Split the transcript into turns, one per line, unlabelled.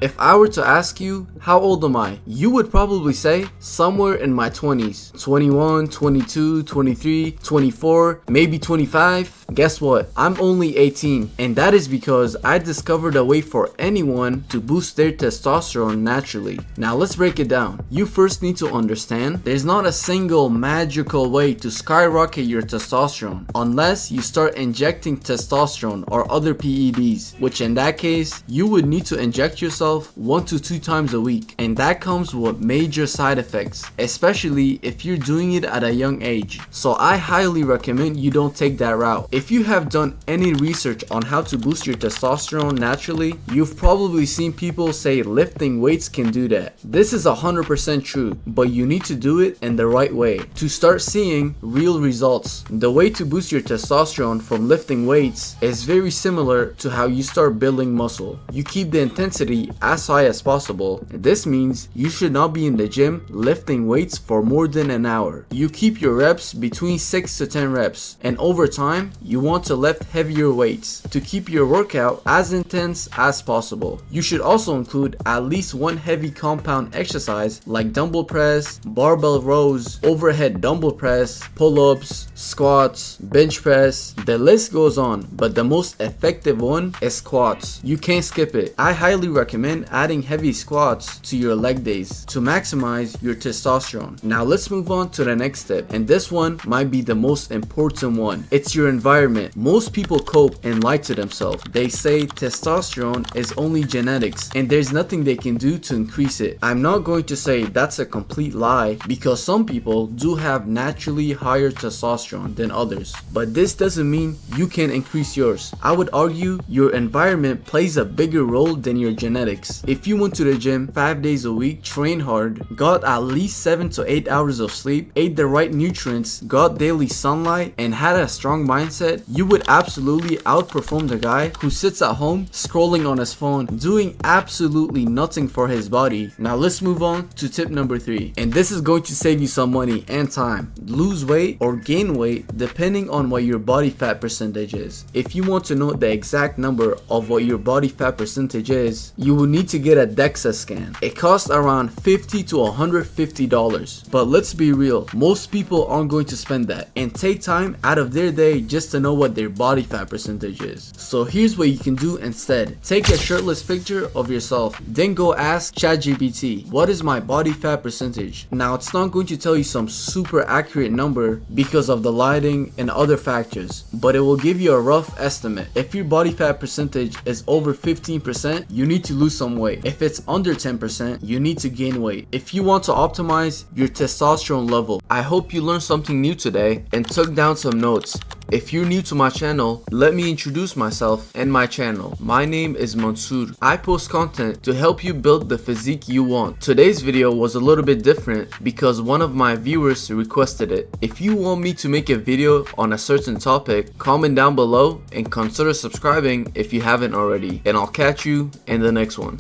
If I were to ask you, how old am I? You would probably say somewhere in my 20s. 21, 22, 23, 24, maybe 25. Guess what? I'm only 18, and that is because I discovered a way for anyone to boost their testosterone naturally. Now let's break it down. You first need to understand there's not a single magical way to skyrocket your testosterone unless you start injecting testosterone or other PEDs, which in that case, you would need to inject yourself 1 to 2 times a week, and that comes with major side effects, especially if you're doing it at a young age. So I highly recommend you don't take that route. If you have done any research on how to boost your testosterone naturally, you've probably seen people say lifting weights can do that. This is 100% true, but you need to do it in the right way to start seeing real results. The way to boost your testosterone from lifting weights is very similar to how you start building muscle. You keep the intensity as high as possible. This means you should not be in the gym lifting weights for more than an hour. You keep your reps between 6 to 10 reps, and over time you want to lift heavier weights to keep your workout as intense as possible. You should also include at least one heavy compound exercise like dumbbell press, barbell rows, overhead dumbbell press, pull-ups, squats, bench press. The list goes on, but the most effective one is squats. You can't skip it. I highly recommend adding heavy squats to your leg days to maximize your testosterone. Now let's move on to the next step, and this one might be the most important one. It's your environment. Most people cope and lie to themselves. They say testosterone is only genetics and there's nothing they can do to increase it. I'm not going to say that's a complete lie, because some people do have naturally higher testosterone than others, but this doesn't mean you can increase yours. I would argue your environment plays a bigger role than your genetics. If you went to the gym 5 days a week, trained hard, got at least 7 to 8 hours of sleep, ate the right nutrients, got daily sunlight, and had a strong mindset, you would absolutely outperform the guy who sits at home scrolling on his phone, doing absolutely nothing for his body. Now let's move on to tip number 3, and this is going to save you some money and time. Lose weight or gain weight depending on what your body fat percentage is. If you want to know the exact number of what your body fat percentage is, you will need to get a DEXA scan. It costs around $50 to $150, but let's be real, most people aren't going to spend that and take time out of their day just to know what their body fat percentage is. So here's what you can do instead. Take a shirtless picture of yourself, then go ask ChatGPT, what is my body fat percentage? Now it's not going to tell you some super accurate number because of the lighting and other factors, but it will give you a rough estimate. If your body fat percentage is over 15%, you need to lose some weight. If it's under 10%, you need to gain weight if you want to optimize your testosterone level. I hope you learned something new today and took down some notes. If you're new to my channel, let me introduce myself and my channel. My name is Mansoor. I post content to help you build the physique you want. Today's video was a little bit different because one of my viewers requested it. If you want me to make a video on a certain topic, comment down below and consider subscribing if you haven't already. And I'll catch you in the next one.